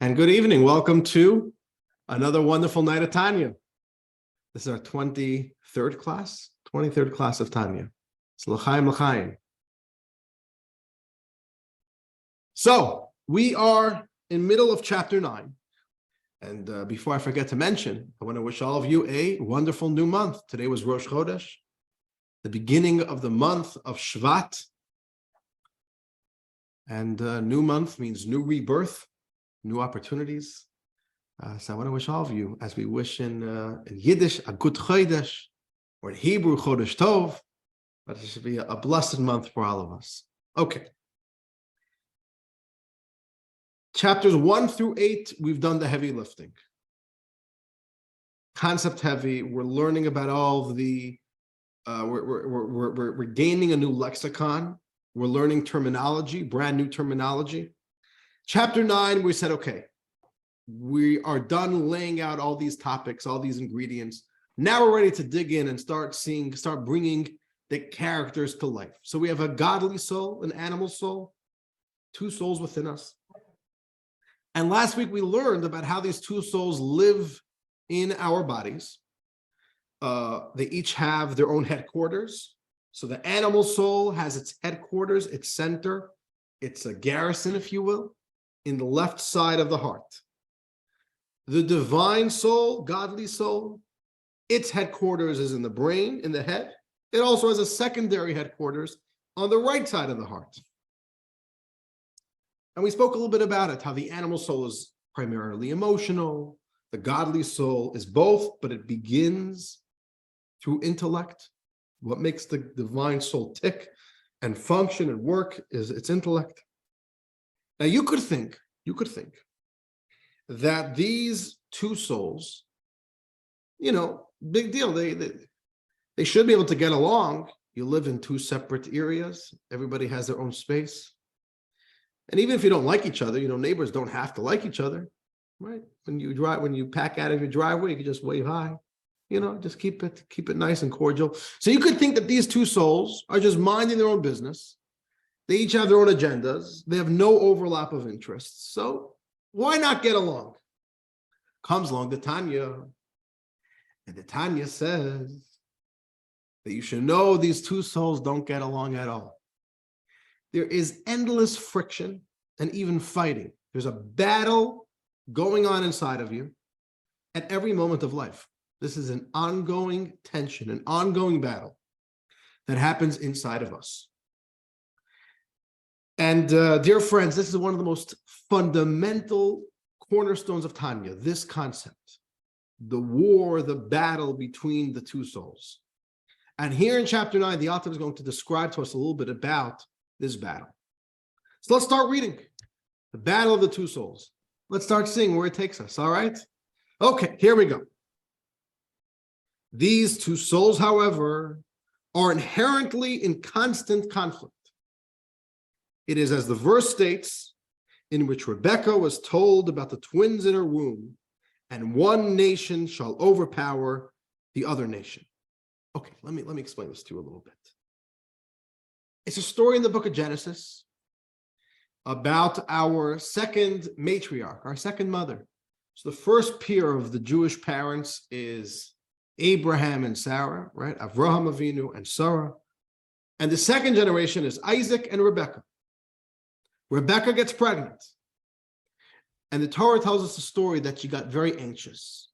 And good evening. Welcome to another wonderful night of Tanya. This is our 23rd class of Tanya. It's l'chaim. So we are in middle of chapter 9. And before I forget to mention, I want to wish all of you a wonderful new month. Today was Rosh Chodesh, the beginning of the month of Shvat. And new month means new rebirth, new opportunities. So I want to wish all of you, as we wish in Yiddish, a good Chodesh, or in Hebrew, Chodesh Tov, but it should be a blessed month for all of us. Okay. Chapters 1 through 8, we've done the heavy lifting. Concept heavy. We're learning about all the, we're gaining a new lexicon. We're learning terminology, brand new terminology. Chapter 9, we said, okay, we are done laying out all these topics, all these ingredients. Now we're ready to dig in and start bringing the characters to life. So we have a godly soul, an animal soul, two souls within us. And last week we learned about how these two souls live in our bodies. They each have their own headquarters. So the animal soul has its headquarters, its center, it's a garrison, if you will, in the left side of the heart. The divine soul, godly soul, its headquarters is in the brain, in the head. It also has a secondary headquarters on the right side of the heart. And we spoke a little bit about it, how the animal soul is primarily emotional. The godly soul is both, but it begins through intellect. What makes the divine soul tick and function and work is its intellect. Now you could think that these two souls, big deal. They should be able to get along. You live in two separate areas. Everybody has their own space. And even if you don't like each other, neighbors don't have to like each other, right? When you pack out of your driveway, you can just wave hi. Just keep it nice and cordial. So you could think that these two souls are just minding their own business. They each have their own agendas. They have no overlap of interests. So why not get along? Comes along the Tanya, and the Tanya says that you should know these two souls don't get along at all. There is endless friction and even fighting. There's a battle going on inside of you at every moment of life. This is an ongoing tension, an ongoing battle that happens inside of us. And dear friends, this is one of the most fundamental cornerstones of Tanya, this concept, the war, the battle between the two souls. And here in chapter 9, the author is going to describe to us a little bit about this battle. So let's start reading the battle of the two souls. Let's start seeing where it takes us, all right? Okay, here we go. These two souls, however, are inherently in constant conflict. It is, as the verse states, in which Rebekah was told about the twins in her womb, and one nation shall overpower the other nation. Okay, let me explain this to you a little bit. It's a story in the book of Genesis about our second matriarch, our second mother. So the first pair of the Jewish parents is Abraham and Sarah, right? Avraham Avinu and Sarah. And the second generation is Isaac and Rebekah. Rebekah gets pregnant. And the Torah tells us a story that she got very anxious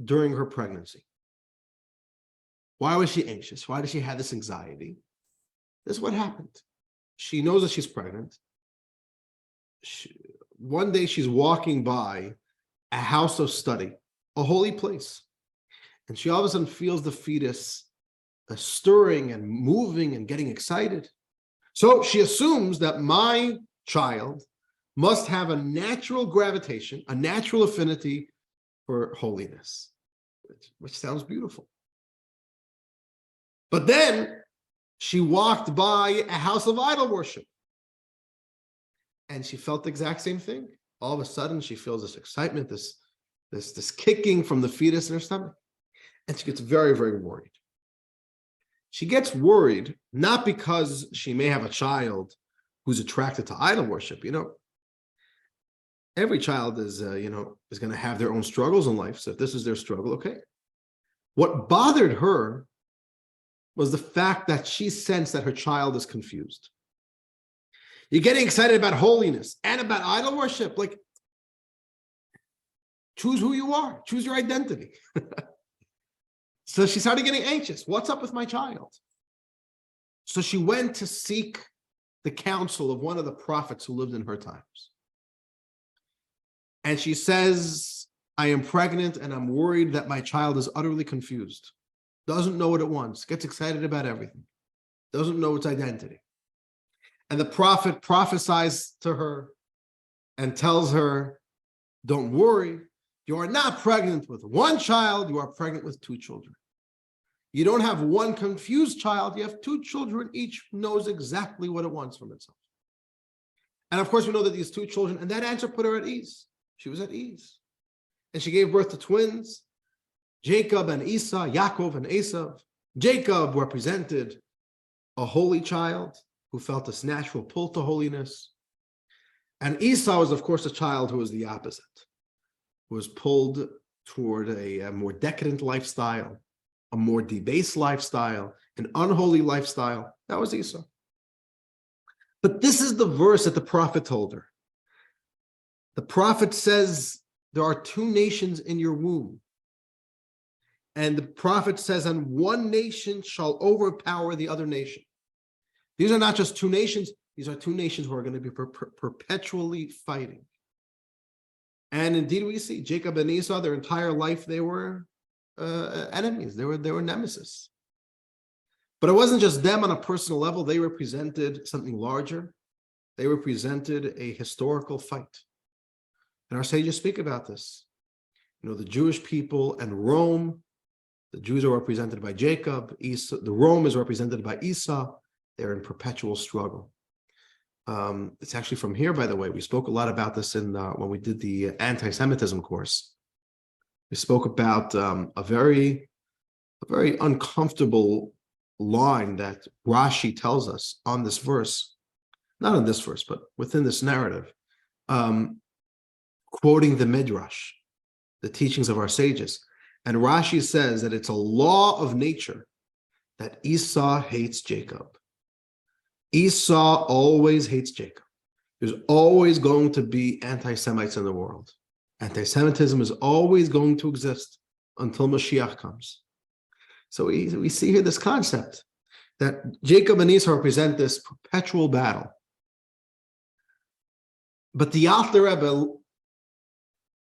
during her pregnancy. Why was she anxious? Why did she have this anxiety? This is what happened. She knows that she's pregnant. One day she's walking by a house of study, a holy place. And she all of a sudden feels the fetus stirring and moving and getting excited. So she assumes that my child must have a natural gravitation, a natural affinity for holiness, which sounds beautiful. But then she walked by a house of idol worship. And she felt the exact same thing. All of a sudden, she feels this excitement, this kicking from the fetus in her stomach. And she gets very, very worried. She gets worried, not because she may have a child who's attracted to idol worship, Every child is going to have their own struggles in life. So if this is their struggle, okay. What bothered her was the fact that she sensed that her child is confused. You're getting excited about holiness and about idol worship. Like, choose who you are. Choose your identity. So she started getting anxious. What's up with my child? So she went to seek the counsel of one of the prophets who lived in her times. And she says, I am pregnant and I'm worried that my child is utterly confused. Doesn't know what it wants. Gets excited about everything. Doesn't know its identity. And the prophet prophesies to her and tells her, don't worry. You are not pregnant with one child. You are pregnant with two children. You don't have one confused child. You have two children. Each knows exactly what it wants from itself. And of course, we know that these two children, and that answer put her at ease. She was at ease. And she gave birth to twins, Jacob and Esau, Yaakov and Esau. Jacob represented a holy child who felt this natural pull to holiness. And Esau was, of course, a child who was the opposite, who was pulled toward a more decadent lifestyle, a more debased lifestyle, an unholy lifestyle. That was Esau. But this is the verse that the prophet told her. The prophet says, there are two nations in your womb. And the prophet says, and one nation shall overpower the other nation. These are not just two nations. These are two nations who are going to be perpetually fighting. And indeed, we see Jacob and Esau, their entire life, they were enemies. They were nemesis. But it wasn't just them on a personal level. They represented something larger. They represented a historical fight. And our sages speak about this. The Jewish people and Rome, the Jews are represented by Jacob. Esau, the Rome is represented by Esau. They're in perpetual struggle. It's actually from here, by the way. We spoke a lot about this in when we did the anti-Semitism course. We spoke about a very uncomfortable line that Rashi tells us on this verse, not on this verse, but within this narrative, quoting the Midrash, the teachings of our sages. And Rashi says that it's a law of nature that Esau hates Jacob. Esau always hates Jacob. There's always going to be anti-Semites in the world. Anti-Semitism is always going to exist until Mashiach comes. So we see here this concept that Jacob and Esau represent this perpetual battle. But the Alter Rebbe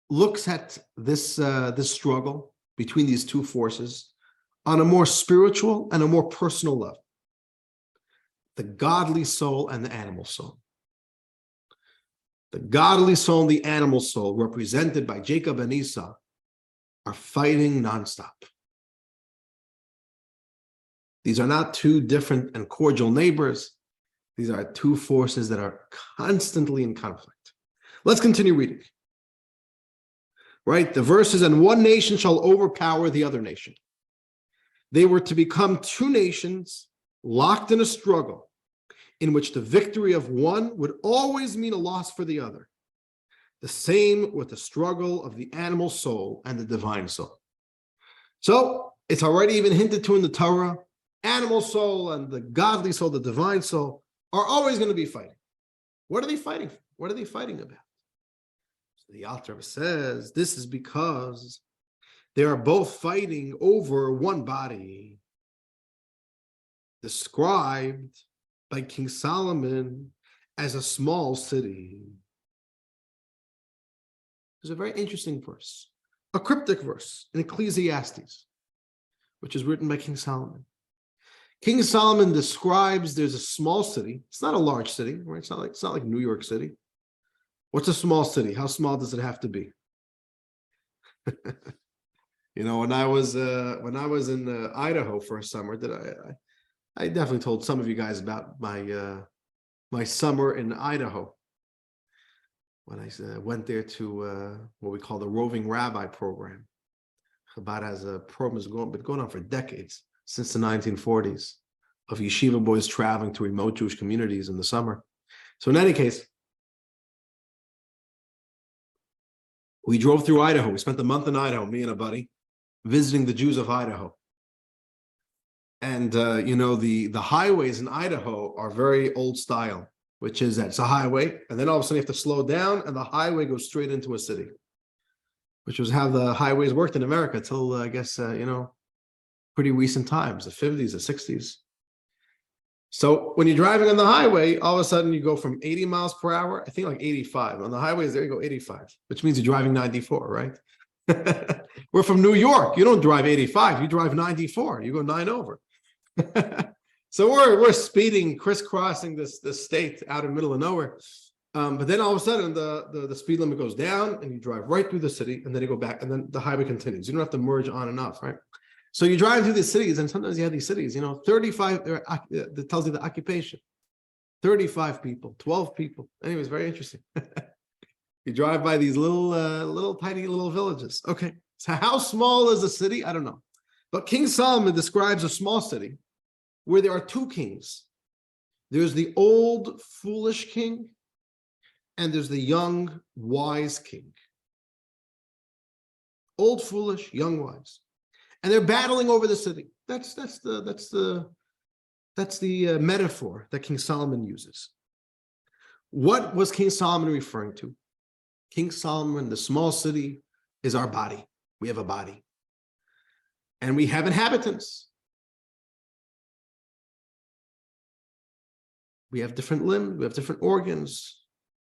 looks at this struggle between these two forces on a more spiritual and a more personal level. The godly soul and the animal soul. The godly soul and the animal soul, represented by Jacob and Esau, are fighting nonstop. These are not two different and cordial neighbors. These are two forces that are constantly in conflict. Let's continue reading. Right? The verse is, and one nation shall overpower the other nation. They were to become two nations locked in a struggle in which the victory of one would always mean a loss for the other. The same with the struggle of the animal soul and the divine soul. So it's already even hinted to in the Torah, animal soul and the godly soul, the divine soul, are always going to be fighting. What are they fighting for? What are they fighting about? So the Alter Rebbe says this is because they are both fighting over one body, described by King Solomon as a small city. There's a very interesting verse, a cryptic verse in Ecclesiastes, which is written by King Solomon. King Solomon describes there's a small city. It's not a large city, right? It's not like New York City. What's a small city? How small does it have to be? When I was in Idaho for a summer, I definitely told some of you guys about my summer in Idaho when I went there to what we call the roving rabbi program. Chabad has a program that's been going on for decades, since the 1940s, of yeshiva boys traveling to remote Jewish communities in the summer. So in any case, We drove through Idaho. We spent a month in Idaho, me and a buddy, visiting the Jews of Idaho. And, the highways in Idaho are very old style, which is that it's a highway. And then all of a sudden you have to slow down and the highway goes straight into a city, which was how the highways worked in America till, I guess, pretty recent times, the 50s, the 60s. So when you're driving on the highway, all of a sudden you go from 80 miles per hour, I think like 85. On the highways, there you go, 85, which means you're driving 94, right? We're from New York. You don't drive 85, you drive 94. You go 9 over. So we're speeding, crisscrossing this state out in the middle of nowhere. But then all of a sudden the speed limit goes down and you drive right through the city and then you go back and then the highway continues. You don't have to merge on and off, right? So you drive through these cities and sometimes you have these cities, 35, that tells you the occupation, 35 people, 12 people. Anyways, very interesting. You drive by these little tiny little villages. Okay, so how small is a city? I don't know. But King Solomon describes a small city where there are two kings. There's the old foolish king and there's the young wise king. Old foolish, young wise. And they're battling over the city. That's the metaphor that King Solomon uses. What was King Solomon referring to? King Solomon, the small city, is our body. We have a body. And we have inhabitants. We have different limbs, we have different organs.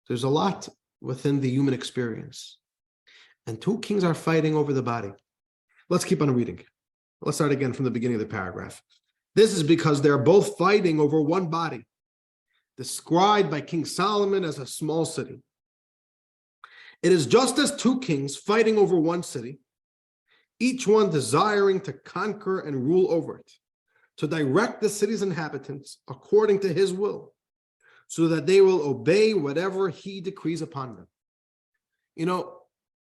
There's a lot within the human experience. And two kings are fighting over the body. Let's keep on reading. Let's start again from the beginning of the paragraph. This is because they're both fighting over one body, described by King Solomon as a small city. It is just as two kings fighting over one city, each one desiring to conquer and rule over it, to direct the city's inhabitants according to his will, so that they will obey whatever he decrees upon them.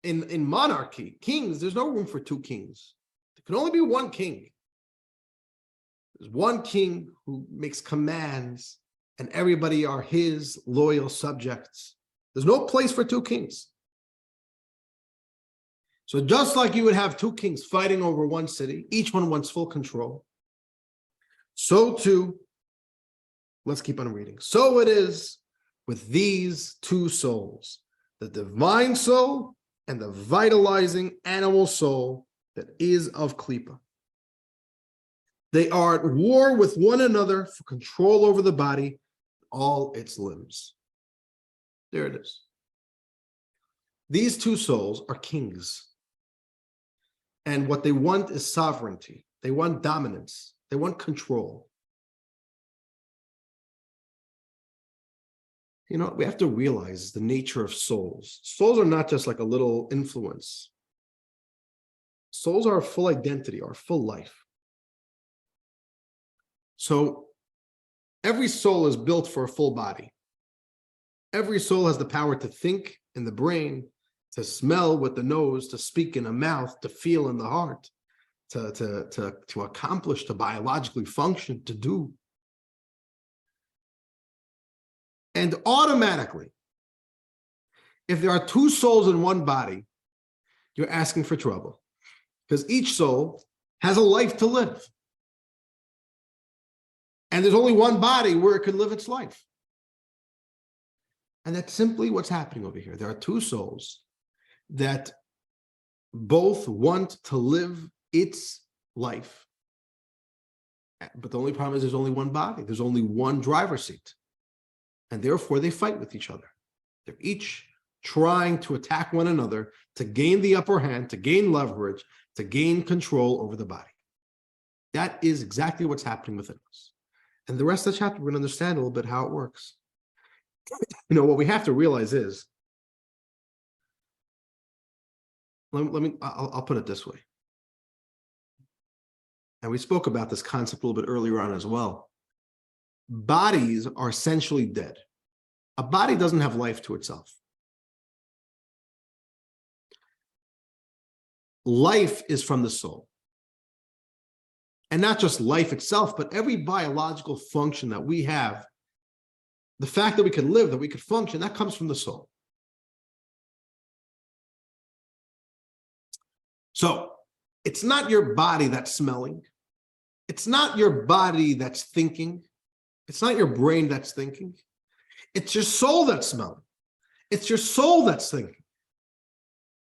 In monarchy, kings, there's no room for two kings. There can only be one king. There's one king who makes commands and everybody are his loyal subjects. There's no place for two kings. So just like you would have two kings fighting over one city, each one wants full control. So too, let's keep on reading. So it is with these two souls, the divine soul and the vitalizing animal soul that is of Klippa. They are at war with one another for control over the body, all its limbs. There it is. These two souls are kings. And what they want is sovereignty. They want dominance. They want control. We have to realize the nature of souls. Souls are not just like a little influence. Souls are a full identity, our full life. So every soul is built for a full body. Every soul has the power to think in the brain, to smell with the nose, to speak in the mouth, to feel in the heart, to accomplish, to biologically function, to do. And automatically, if there are two souls in one body, you're asking for trouble because each soul has a life to live. And there's only one body where it can live its life. And that's simply what's happening over here. There are two souls that both want to live its life. But the only problem is there's only one body. There's only one driver's seat. And therefore they fight with each other. They're each trying to attack one another to gain the upper hand, to gain leverage, to gain control over the body. That is exactly what's happening within us. And the rest of the chapter, we're going to understand a little bit how it works. What we have to realize is, I'll put it this way. And we spoke about this concept a little bit earlier on as well. Bodies are essentially dead. A body doesn't have life to itself. Life is from the soul. And not just life itself, but every biological function that we have, the fact that we could live, that we could function, that comes from the soul. So it's not your body that's smelling. It's not your body that's thinking. It's not your brain that's thinking. It's your soul that's smelling. It's your soul that's thinking.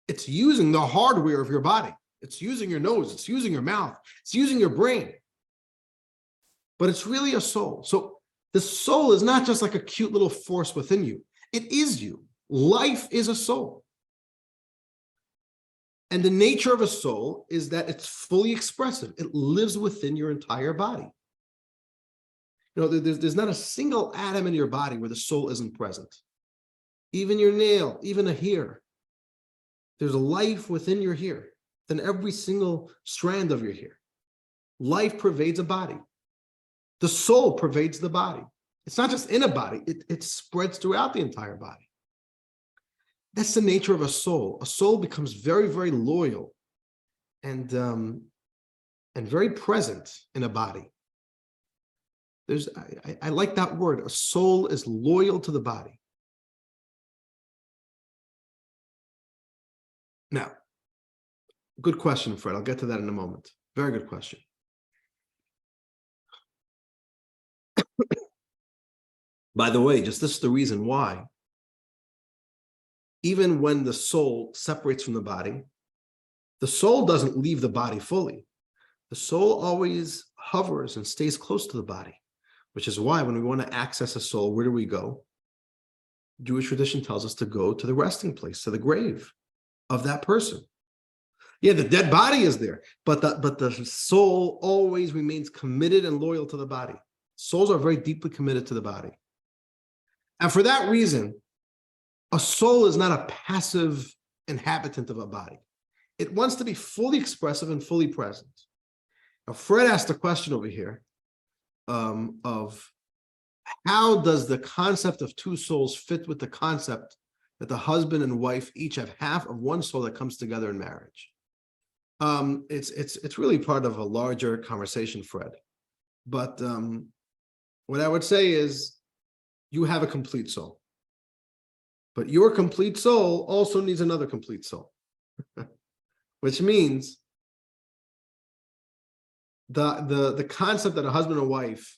It's using the hardware of your body. It's using your nose. It's using your mouth. It's using your brain. But it's really a soul. So the soul is not just like a cute little force within you. It is you. Life is a soul. And the nature of a soul is that it's fully expressive. It lives within your entire body. You know, there's not a single atom in your body where the soul isn't present. Even your nail, even a hair. There's a life within your hair, within every single strand of your hair. Life pervades a body. The soul pervades the body. It's not just in a body, it spreads throughout the entire body. That's the nature of a soul. A soul becomes very, very loyal and very present in a body. I like that word. A soul is loyal to the body. Now, good question, Fred. I'll get to that in a moment. Very good question. By the way, just this is the reason why, even when the soul separates from the body, the soul doesn't leave the body fully. The soul always hovers and stays close to the body, which is why when we want to access a soul, where do we go? Jewish tradition tells us to go to the resting place, to the grave of that person. Yeah, the dead body is there, but the soul always remains committed and loyal to the body. Souls are very deeply committed to the body. And for that reason, a soul is not a passive inhabitant of a body. It wants to be fully expressive and fully present. Now, Fred asked a question over here of how does the concept of two souls fit with the concept that the husband and wife each have half of one soul that comes together in marriage? It's really part of a larger conversation, Fred. But what I would say is you have a complete soul. But your complete soul also needs another complete soul, which means the concept that a husband and wife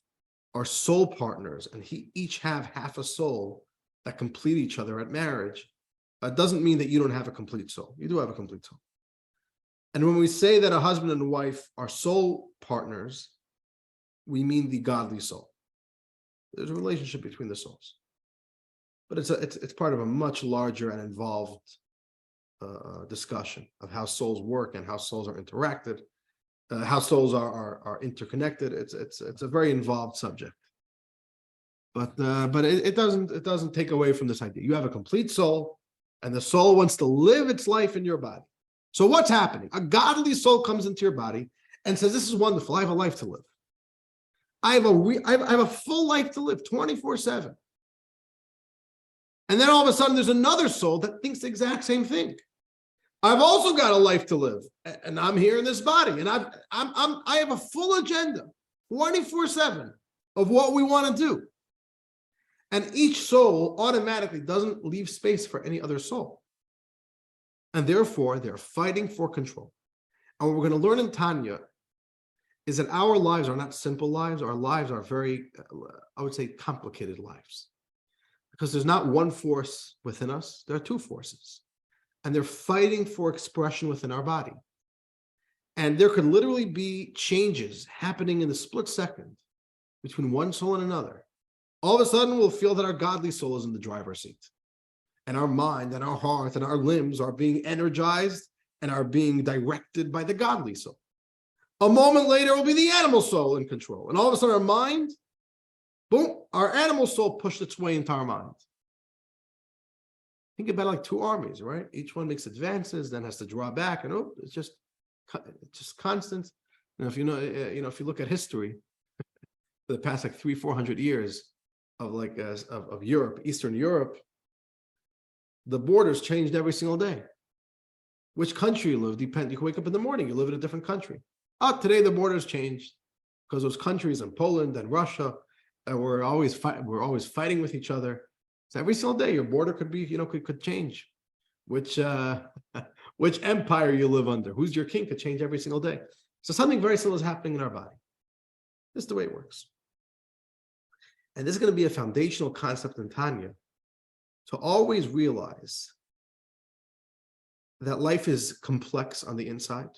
are soul partners and each have half a soul that complete each other at marriage, doesn't mean that you don't have a complete soul. You do have a complete soul. And when we say that a husband and wife are soul partners, we mean the godly soul. There's a relationship between the souls. But it's part of a much larger and involved discussion of how souls work and how souls are interacted, how souls are interconnected. It's a very involved subject. But it doesn't take away from this idea. You have a complete soul, and the soul wants to live its life in your body. So what's happening? A godly soul comes into your body and says, "This is wonderful. I have a life to live. I have a full life to live, 24/7." And then all of a sudden, there's another soul that thinks the exact same thing. I've also got a life to live, and I'm here in this body, and I have a full agenda, 24/7 of what we want to do. And each soul automatically doesn't leave space for any other soul. And therefore, they're fighting for control. And what we're going to learn in Tanya is that our lives are not simple lives. Our lives are very, I would say, complicated lives. Because there's not one force within us, there are two forces. And they're fighting for expression within our body. And there could literally be changes happening in the split second between one soul and another. All of a sudden, we'll feel that our godly soul is in the driver's seat. And our mind and our heart and our limbs are being energized and are being directed by the godly soul. A moment later, it will be the animal soul in control. And all of a sudden, our mind, boom, our animal soul pushed its way into our mind. Think about it like two armies, right? Each one makes advances, then has to draw back, and it's just constant. If you look at history, for the past like 300-400 years of Europe, Eastern Europe, the borders changed every single day. Which country you live depends. You can wake up in the morning, you live in a different country. Today the borders changed because those countries in Poland and Russia were always fighting with each other. So every single day your border could be, could change, which which empire you live under, who's your king, could change every single day. So something very similar is happening in our body. This is the way it works. And this is going to be a foundational concept in Tanya, to always realize that life is complex on the inside.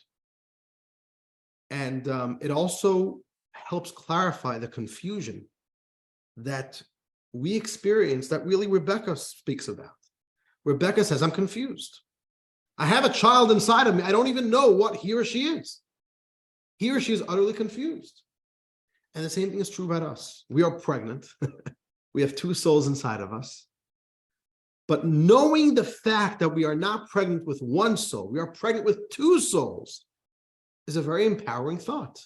And it also helps clarify the confusion that we experience that really Rebecca speaks about. Rebecca says, I'm confused. I have a child inside of me. I don't even know what he or she is. He or she is utterly confused. And the same thing is true about us. We are pregnant. We have two souls inside of us. But knowing the fact that we are not pregnant with one soul, we are pregnant with two souls, is a very empowering thought.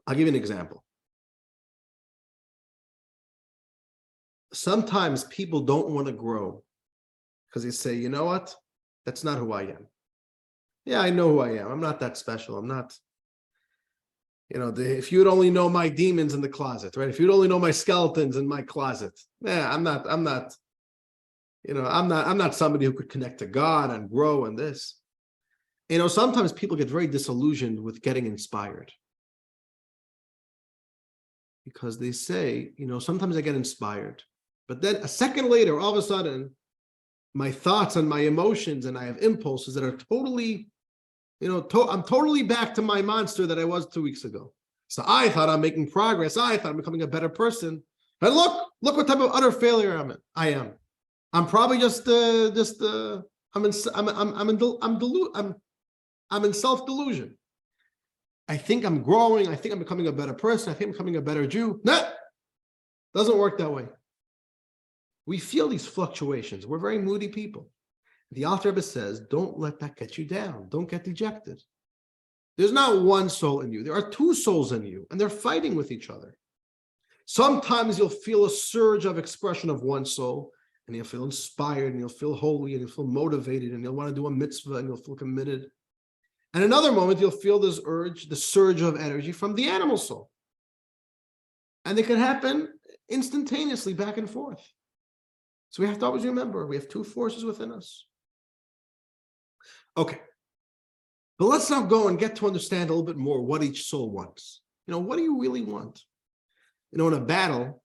I'll give you an example. Sometimes people don't want to grow because they say, you know what? That's not who I am. Yeah, I know who I am. I'm not that special. I'm not, if you'd only know my demons in the closet, right? If you'd only know my skeletons in my closet, I'm not somebody who could connect to God and grow and this. Sometimes people get very disillusioned with getting inspired. Because they say, sometimes I get inspired, but then a second later, all of a sudden, my thoughts and my emotions, and I have impulses that are totally, I'm totally back to my monster that I was 2 weeks ago. So I thought I'm making progress. I thought I'm becoming a better person. And look what type of utter failure I am. I'm probably I'm in self-delusion. I think I'm growing. I think I'm becoming a better person. I think I'm becoming a better Jew. No, doesn't work that way. We feel these fluctuations. We're very moody people. The Alter Rebbe says, don't let that get you down. Don't get dejected. There's not one soul in you. There are two souls in you, and they're fighting with each other. Sometimes you'll feel a surge of expression of one soul, and you'll feel inspired, and you'll feel holy, and you'll feel motivated, and you'll want to do a mitzvah, and you'll feel committed. And another moment, you'll feel this urge, the surge of energy from the animal soul. And it can happen instantaneously back and forth. So we have to always remember, we have two forces within us. Okay. But let's now go and get to understand a little bit more what each soul wants. What do you really want? In a battle,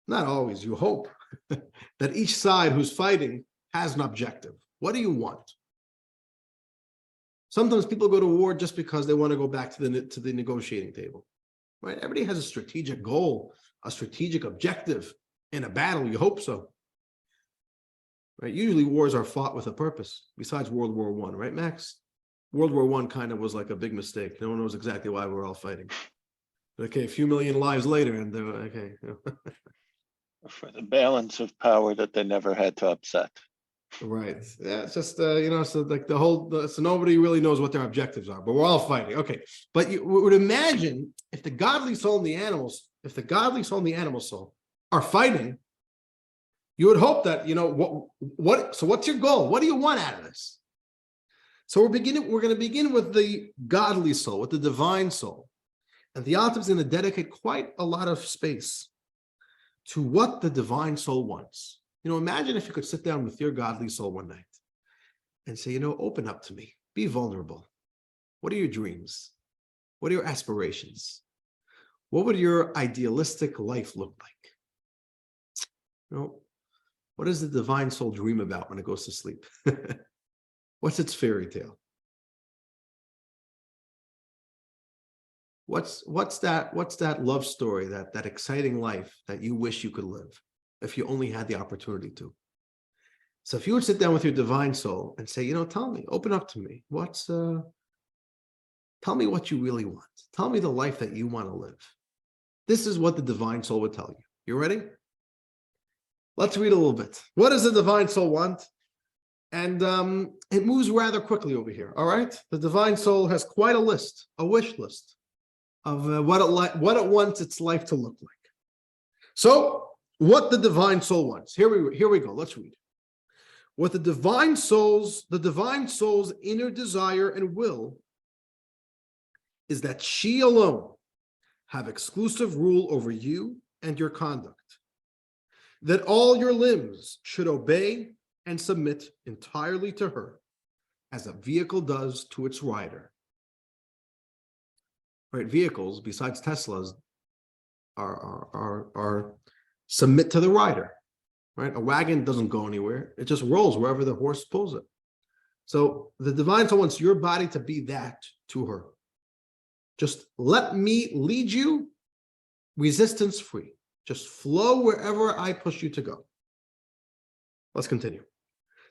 not always, you hope that each side who's fighting has an objective. What do you want? Sometimes people go to war just because they want to go back to the negotiating table, right? Everybody has a strategic goal, a strategic objective in a battle. You hope so, right? Usually wars are fought with a purpose, besides World War I, right, Max? World War I kind of was like a big mistake. No one knows exactly why we're all fighting. Okay, a few million lives later, and okay. For the balance of power that they never had to upset. Right. Yeah, it's just, so like so nobody really knows what their objectives are, but we're all fighting. Okay. But you would imagine if the godly soul and the animals, soul are fighting, you would hope that, so what's your goal? What do you want out of this? So we're going to begin with the godly soul, with the divine soul. And the author is going to dedicate quite a lot of space to what the divine soul wants. Imagine if you could sit down with your godly soul one night and say, open up to me, be vulnerable. What are your dreams? What are your aspirations? What would your idealistic life look like? What does the divine soul dream about when it goes to sleep? What's its fairy tale? What's that love story, that exciting life that you wish you could live if you only had the opportunity to? So if you would sit down with your divine soul and say, tell me, open up to me. Tell me what you really want. Tell me the life that you want to live. This is what the divine soul would tell you. You ready? Let's read a little bit. What does the divine soul want? And it moves rather quickly over here. All right. The divine soul has quite a list, a wish list of what it wants its life to look like. So what the divine soul wants. Here we go. Let's read. What the divine soul's inner desire and will is that she alone have exclusive rule over you and your conduct. that all your limbs should obey and submit entirely to her, as a vehicle does to its rider. Right? Vehicles, besides Teslas, are submit to the rider. Right? A wagon doesn't go anywhere; it just rolls wherever the horse pulls it. So the divine soul wants your body to be that to her. Just let me lead you, resistance free. Just flow wherever I push you to go. Let's continue.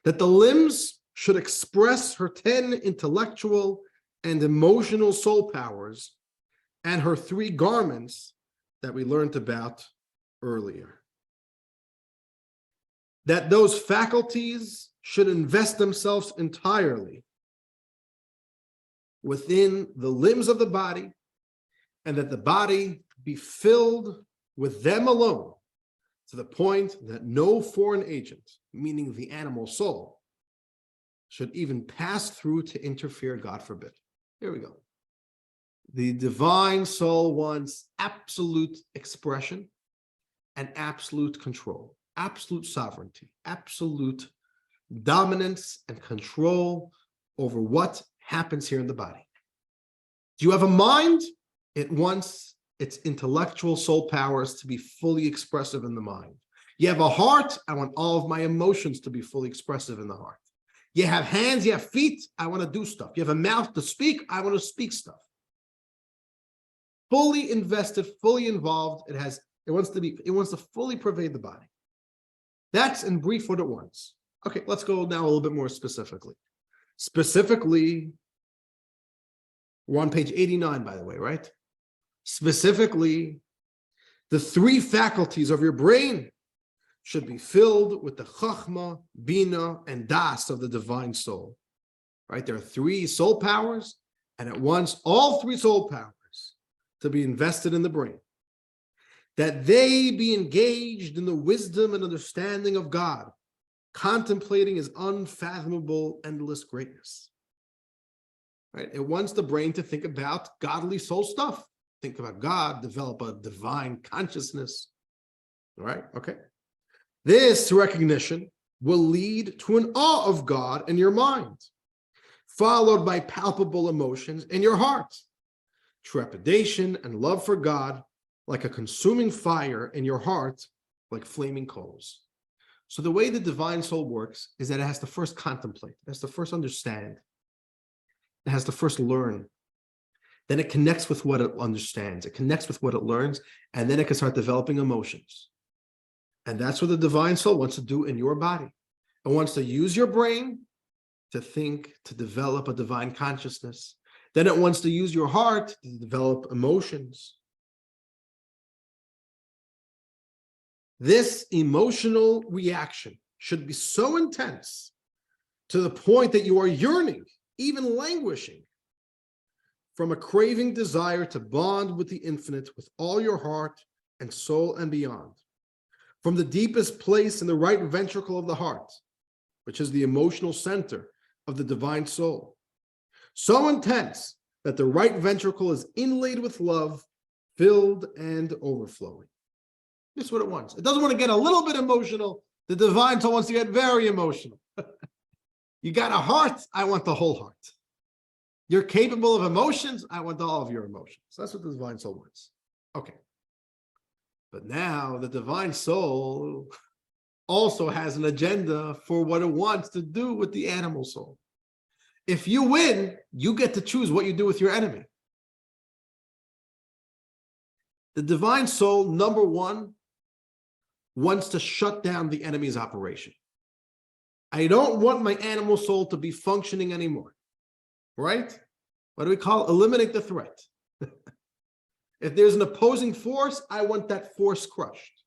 That the limbs should express her 10 intellectual and emotional soul powers and her 3 garments that we learned about earlier. That those faculties should invest themselves entirely within the limbs of the body, and that the body be filled with them alone, to the point that no foreign agent, meaning the animal soul, should even pass through to interfere, God forbid. Here we go. The divine soul wants absolute expression and absolute control, absolute sovereignty, absolute dominance and control over what happens here in the body. Do you have a mind? It wants its intellectual soul powers to be fully expressive in the mind. You have a heart? I want all of my emotions to be fully expressive in the heart. You have hands, you have feet, I want to do stuff. You have a mouth to speak, I want to speak stuff. Fully invested, fully involved. It wants to fully pervade the body. That's in brief what it wants. Okay, let's go now a little bit more specifically. Specifically, we're on page 89, by the way, right? Specifically, the 3 faculties of your brain should be filled with the chachma, bina, and das of the divine soul. Right? There are 3 soul powers, and it wants all 3 soul powers to be invested in the brain. That they be engaged in the wisdom and understanding of God, contemplating his unfathomable, endless greatness. Right? It wants the brain to think about godly soul stuff. Think about God, develop a divine consciousness. All right? Okay. This recognition will lead to an awe of God in your mind, followed by palpable emotions in your heart, trepidation and love for God, like a consuming fire in your heart, like flaming coals. So the way the divine soul works is that it has to first contemplate, it has to first understand, it has to first learn. Then it connects with what it understands, it connects with what it learns, and then it can start developing emotions. And that's what the divine soul wants to do in your body. It wants to use your brain to think, to develop a divine consciousness. Then it wants to use your heart to develop emotions. This emotional reaction should be so intense to the point that you are yearning, even languishing, from a craving desire to bond with the infinite with all your heart and soul and beyond. From the deepest place in the right ventricle of the heart, which is the emotional center of the divine soul. So intense that the right ventricle is inlaid with love, filled and overflowing. This is what it wants. It doesn't want to get a little bit emotional. The divine soul wants to get very emotional. You got a heart, I want the whole heart. You're capable of emotions, I want all of your emotions. That's what the divine soul wants. Okay. But now the divine soul also has an agenda for what it wants to do with the animal soul. If you win, you get to choose what you do with your enemy. The divine soul, number 1, wants to shut down the enemy's operation. I don't want my animal soul to be functioning anymore. Right? What do we call it? Eliminate the threat. If there's an opposing force, I want that force crushed.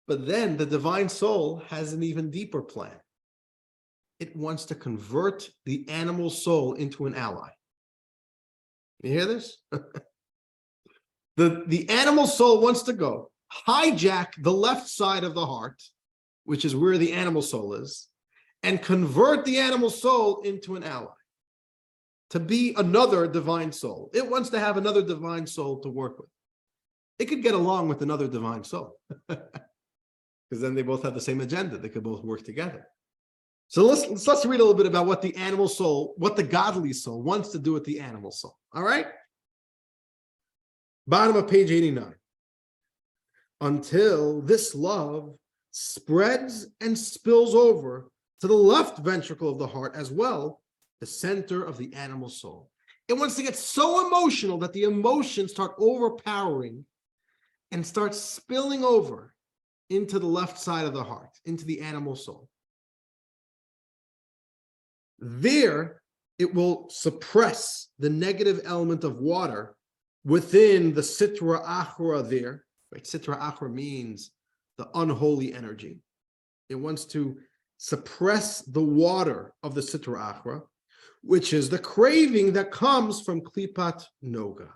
But then the divine soul has an even deeper plan. It wants to convert the animal soul into an ally. You hear this? The animal soul wants to go hijack the left side of the heart, which is where the animal soul is, and convert the animal soul into an ally, to be another divine soul. It wants to have another divine soul to work with. It could get along with another divine soul. because then they both have the same agenda. They could both work together. So let's read a little bit about what the animal soul, what the godly soul wants to do with the animal soul. All right. Bottom of page 89. Until this love spreads and spills over to the left ventricle of the heart as well, the center of the animal soul. It wants to get so emotional that the emotions start overpowering and start spilling over into the left side of the heart, into the animal soul. There, it will suppress the negative element of water within the sitra achra there. Right? Sitra achra means the unholy energy. It wants to suppress the water of the sitra achra, which is the craving that comes from klipat noga.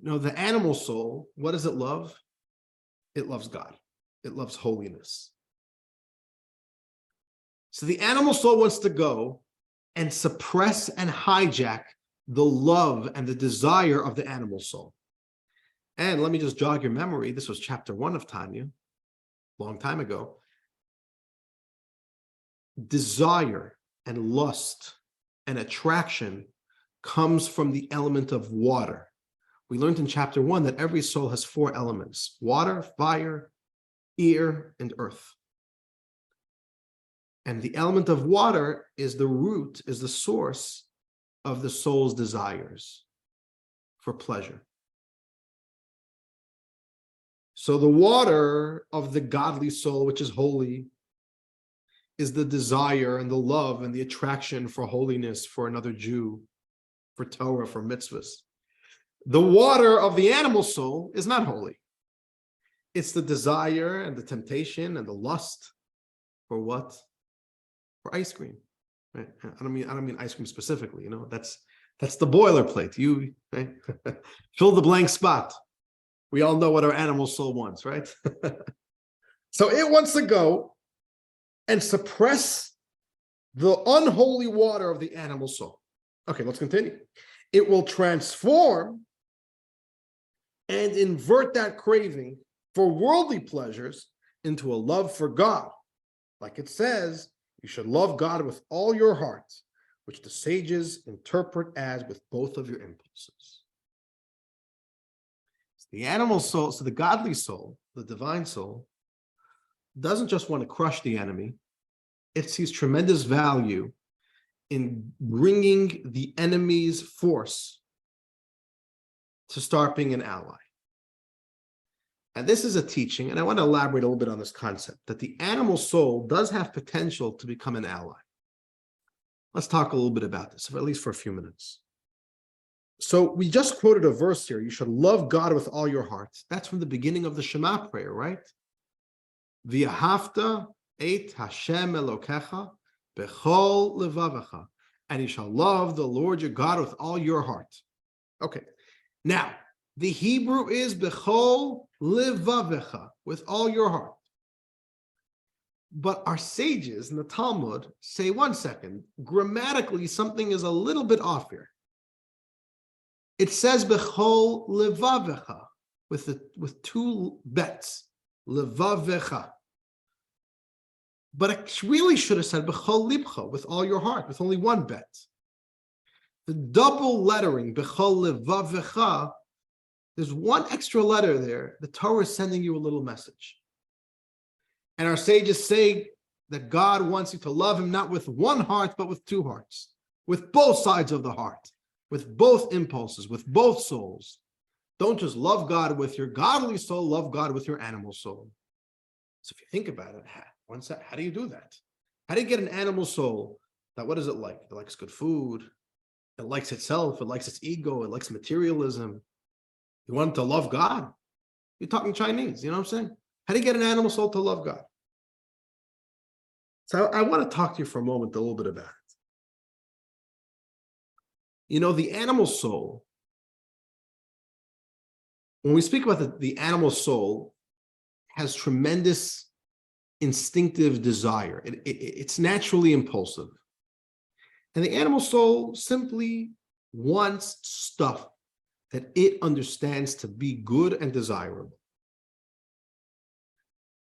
No, the animal soul, what does it love? It loves God. It loves holiness. So the animal soul wants to go and suppress and hijack the love and the desire of the animal soul. And let me just jog your memory. This was chapter 1 of Tanya, long time ago. Desire and lust and attraction comes from the element of water. We learned in chapter 1 that every soul has 4 elements: water, fire, air, and earth. And the element of water is the root, is the source of the soul's desires for pleasure. So the water of the godly soul, which is holy, is the desire and the love and the attraction for holiness, for another Jew, for Torah, for mitzvahs. The water of the animal soul is not holy. It's the desire and the temptation and the lust for what? For ice cream. Right? I don't mean ice cream specifically. You know, that's the boilerplate. You right? Fill the blank spot. We all know what our animal soul wants, right? So it wants to go and suppress the unholy water of the animal soul. Okay, let's continue. It will transform and invert that craving for worldly pleasures into a love for God. Like it says, you should love God with all your heart, which the sages interpret as with both of your impulses. The animal soul, so the godly soul, the divine soul, doesn't just want to crush the enemy. It sees tremendous value in bringing the enemy's force to start being an ally. And this is a teaching, and I want to elaborate a little bit on this concept, that the animal soul does have potential to become an ally. Let's talk a little bit about this, at least for a few minutes. So we just quoted a verse here. You should love God with all your heart. That's from the beginning of the Shema prayer, right? V'ahavta et Hashem Elokecha bechol levavecha. And you shall love the Lord your God with all your heart. Okay. Now, the Hebrew is bechol levavecha, with all your heart. But our sages in the Talmud say, 1 second, grammatically something is a little bit off here. It says bechol levavecha with 2 bets, levavecha. But it really should have said bechol libcha, with all your heart, with only 1 bet. The double lettering bechol levavecha, there's 1 extra letter there. The Torah is sending you a little message. And our sages say that God wants you to love him not with 1 heart, but with 2 hearts, with both sides of the heart, with both impulses, with both souls. Don't just love God with your godly soul, love God with your animal soul. So if you think about it, how do you do that? How do you get an animal soul that, what is it like? It likes good food. It likes itself. It likes its ego. It likes materialism. You want it to love God? You're talking Chinese, you know what I'm saying? How do you get an animal soul to love God? So I want to talk to you for a moment a little bit about it. You know, the animal soul, when we speak about the animal soul, has tremendous instinctive desire. It's naturally impulsive. And the animal soul simply wants stuff that it understands to be good and desirable.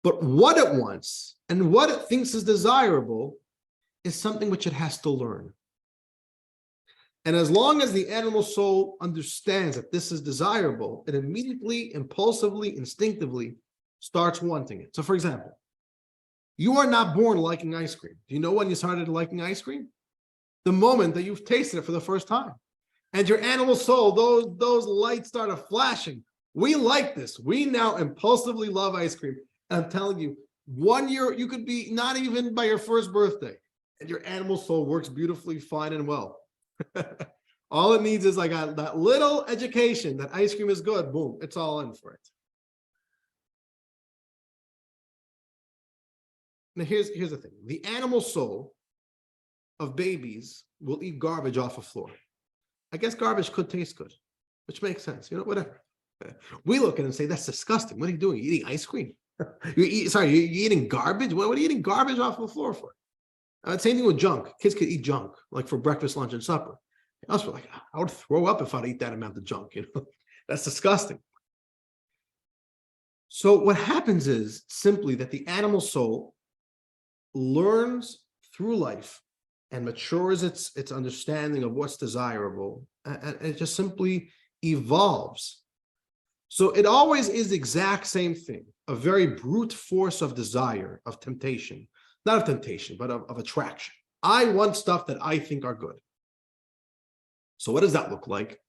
But what it wants and what it thinks is desirable is something which it has to learn. And as long as the animal soul understands that this is desirable, it immediately, impulsively, instinctively starts wanting it. So for example, you are not born liking ice cream. Do you know when you started liking ice cream? The moment that you've tasted it for the first time. And your animal soul, those lights started flashing. We like this. We now impulsively love ice cream. And I'm telling you, 1 year, you could be not even by your first birthday, and your animal soul works beautifully, fine and well. All it needs is like that little education that ice cream is good. Boom, it's all in for it. Now here's the thing. The animal soul of babies will eat garbage off the floor. I guess garbage could taste good, which makes sense. You know, whatever. We look at it and say, that's disgusting. What are you doing? You're eating ice cream? You're eating garbage? What are you eating garbage off the floor for? Same thing with junk. Kids could eat junk, like for breakfast, lunch, and supper. Us were like, I would throw up if I'd eat that amount of junk. You know, that's disgusting. So what happens is simply that the animal soul learns through life and matures its understanding of what's desirable, and it just simply evolves. So it always is the exact same thing, a very brute force of desire, of temptation. Not of temptation, but of attraction. I want stuff that I think are good. So what does that look like?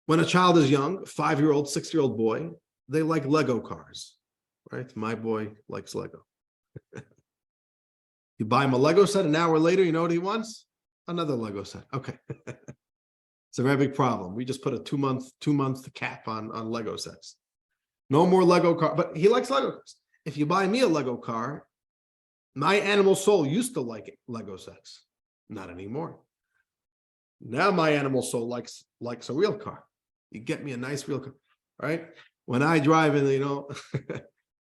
When a child is young, 5-year-old, 6-year-old boy, they like Lego cars, right? My boy likes Lego. You buy him a Lego set, an hour later, you know what he wants? Another Lego set. Okay. It's a very big problem. We just put a two-month cap on Lego sets. No more Lego car, but he likes Lego cars. If you buy me a Lego car, my animal soul used to like Lego sets. Not anymore. Now my animal soul likes a real car. You get me a nice real car, right? When I drive in, you know,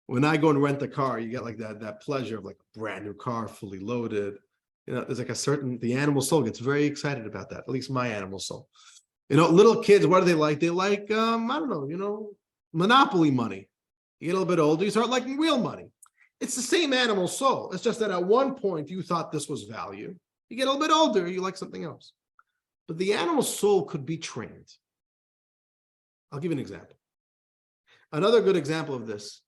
when I go and rent a car, you get like that pleasure of like a brand new car, fully loaded. You know, there's like the animal soul gets very excited about that, at least my animal soul. You know, little kids, what do they like? They like, I don't know, you know, Monopoly money. You get a little bit older, you start liking real money. It's the same animal soul. It's just that at one point you thought this was value. You get a little bit older, you like something else. But the animal soul could be trained. I'll give you an example. Another good example of this.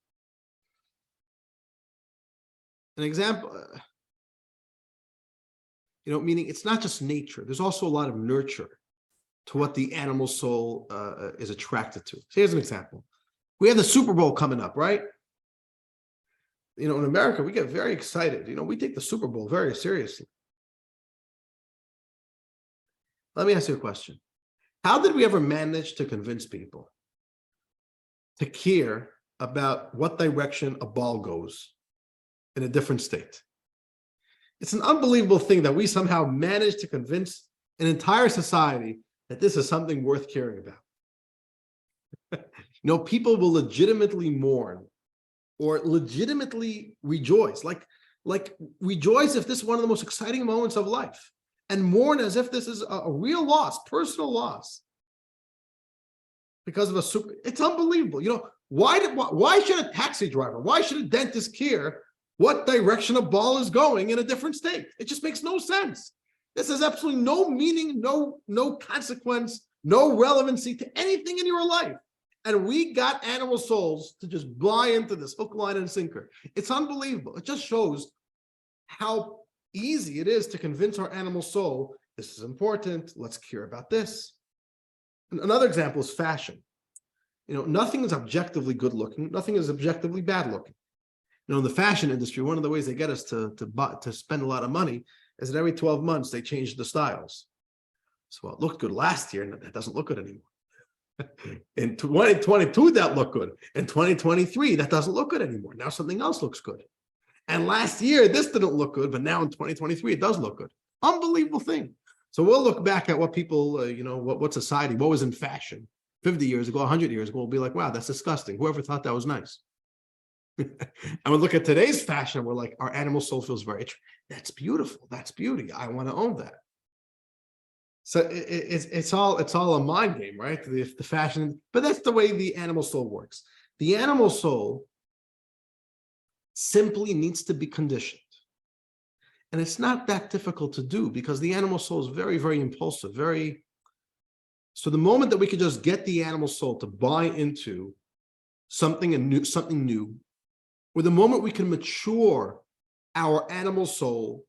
An example, you know, meaning it's not just nature. There's also a lot of nurture to what the animal soul is attracted to. So here's an example. We have the Super Bowl coming up, right? You know, in America, we get very excited. You know, we take the Super Bowl very seriously. Let me ask you a question. How did we ever manage to convince people to care about what direction a ball goes in a different state? It's an unbelievable thing that we somehow managed to convince an entire society that this is something worth caring about. You know, people will legitimately mourn or legitimately rejoice, like rejoice if this is one of the most exciting moments of life, and mourn as if this is a real loss, personal loss, because of it's unbelievable. You know, why should a taxi driver, why should a dentist care what direction a ball is going in a different state? It just makes no sense. This has absolutely no meaning, no consequence, no relevancy to anything in your life. And we got animal souls to just buy into this hook, line, and sinker. It's unbelievable. It just shows how easy it is to convince our animal soul, this is important, let's care about this. And another example is fashion. You know, nothing is objectively good looking, nothing is objectively bad looking. You know, in the fashion industry, one of the ways they get us to spend a lot of money is that every 12 months they change the styles. So well, it looked good last year, and that doesn't look good anymore. In 2022, that looked good. In 2023, that doesn't look good anymore. Now something else looks good. And last year, this didn't look good, but now in 2023, it does look good. Unbelievable thing. So we'll look back at what people, you know, what society, what was in fashion 50 years ago, 100 years ago, we'll be like, wow, that's disgusting. Whoever thought that was nice? And we look at today's fashion, we're like, our animal soul feels very, that's beautiful. That's beauty. I want to own that. So it's all a mind game, right? The fashion, but that's the way the animal soul works. The animal soul simply needs to be conditioned. And it's not that difficult to do because the animal soul is very, very impulsive, so the moment that we could just get the animal soul to buy into something new, or the moment we can mature our animal soul,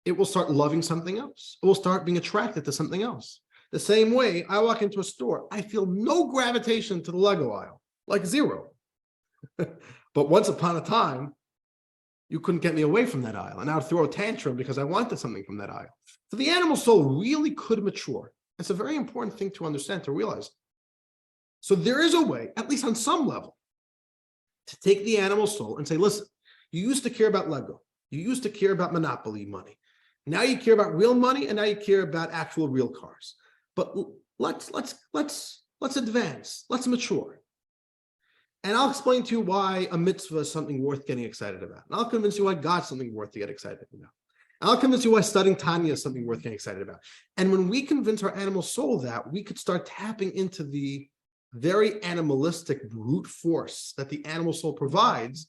it will start loving something else. It will start being attracted to something else. The same way I walk into a store, I feel no gravitation to the Lego aisle, like zero. But once upon a time, you couldn't get me away from that aisle. And I would throw a tantrum because I wanted something from that aisle. So the animal soul really could mature. It's a very important thing to understand, to realize. So there is a way, at least on some level, to take the animal soul and say, listen, you used to care about Lego. You used to care about Monopoly money. Now you care about real money, and now you care about actual real cars. But let's advance. Let's mature. And I'll explain to you why a mitzvah is something worth getting excited about. And I'll convince you why God's something worth to get excited about. And I'll convince you why studying Tanya is something worth getting excited about. And when we convince our animal soul that, we could start tapping into the very animalistic brute force that the animal soul provides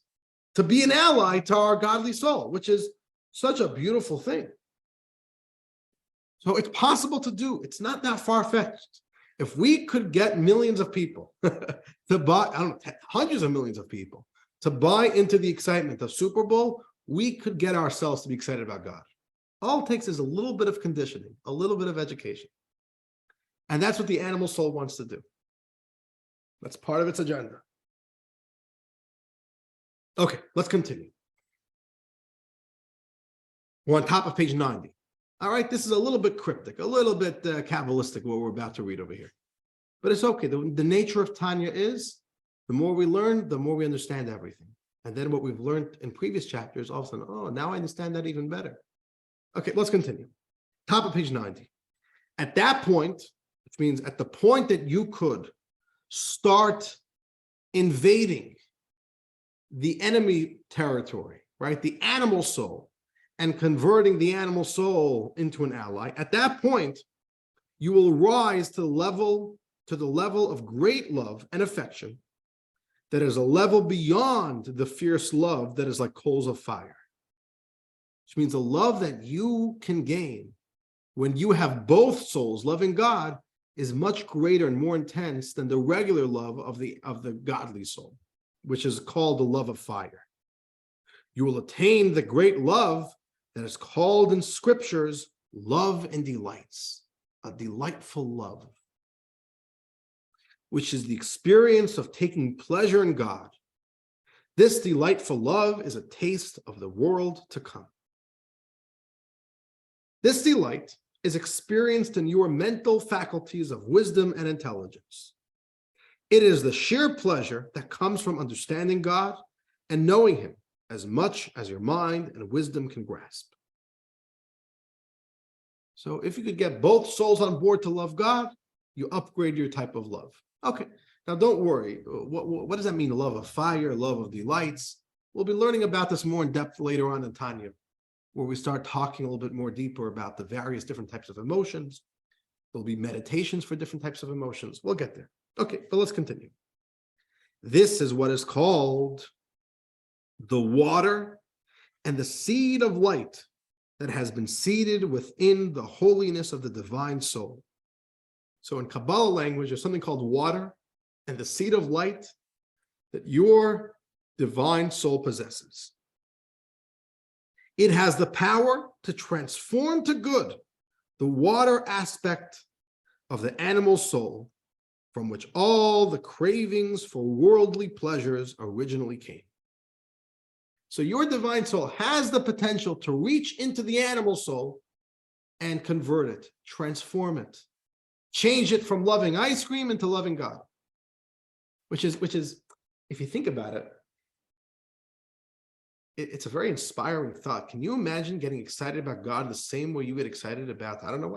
to be an ally to our godly soul, which is such a beautiful thing. So it's possible to do. It's not that far-fetched. If we could get millions of people to buy, hundreds of millions of people to buy into the excitement of Super Bowl, we could get ourselves to be excited about God. All it takes is a little bit of conditioning, a little bit of education. And that's what the animal soul wants to do. That's part of its agenda. Okay, let's continue. We're on top of page 90. All right, this is a little bit cryptic, a little bit Kabbalistic, what we're about to read over here. But it's okay. The nature of Tanya is, the more we learn, the more we understand everything. And then what we've learned in previous chapters, all of a sudden, oh, now I understand that even better. Okay, let's continue. Top of page 90. At that point, which means at the point that you could start invading the enemy territory, right? The animal soul, and converting the animal soul into an ally, at that point, you will rise to the level of great love and affection that is a level beyond the fierce love that is like coals of fire. Which means the love that you can gain when you have both souls loving God is much greater and more intense than the regular love of the godly soul, which is called the love of fire. You will attain the great love that is called in scriptures love and delights, a delightful love, which is the experience of taking pleasure in God. This delightful love is a taste of the world to come. This delight is experienced in your mental faculties of wisdom and intelligence. It is the sheer pleasure that comes from understanding God and knowing Him as much as your mind and wisdom can grasp. So if you could get both souls on board to love God, you upgrade your type of love. Okay, now don't worry. What does that mean? Love of fire, love of delights? We'll be learning about this more in depth later on in Tanya, where we start talking a little bit more deeper about the various different types of emotions. There'll be meditations for different types of emotions. We'll get there. Okay, but let's continue. This is what is called the water and the seed of light that has been seeded within the holiness of the divine soul. So in Kabbalah language, there's something called water and the seed of light that your divine soul possesses. It has the power to transform to good the water aspect of the animal soul from which all the cravings for worldly pleasures originally came. So your divine soul has the potential to reach into the animal soul and convert it, transform it, change it from loving ice cream into loving God, which is, if you think about it, it's a very inspiring thought. Can you imagine getting excited about God the same way you get excited about, I don't know,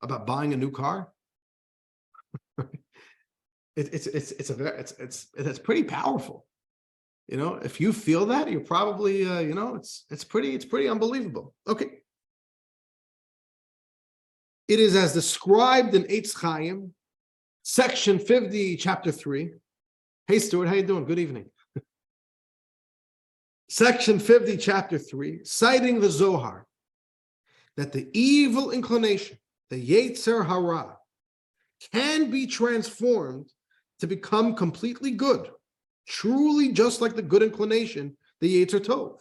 about buying a new car? It's pretty powerful. You know, if you feel that, you're probably, it's pretty unbelievable. Okay. It is as described in Eitz Chaim, section 50, chapter 3. Hey, Stuart, how you doing? Good evening. Section 50, chapter 3, citing the Zohar, that the evil inclination, the Yetzer Hara, can be transformed to become completely good, truly just like the good inclination, the Yetzer Tov.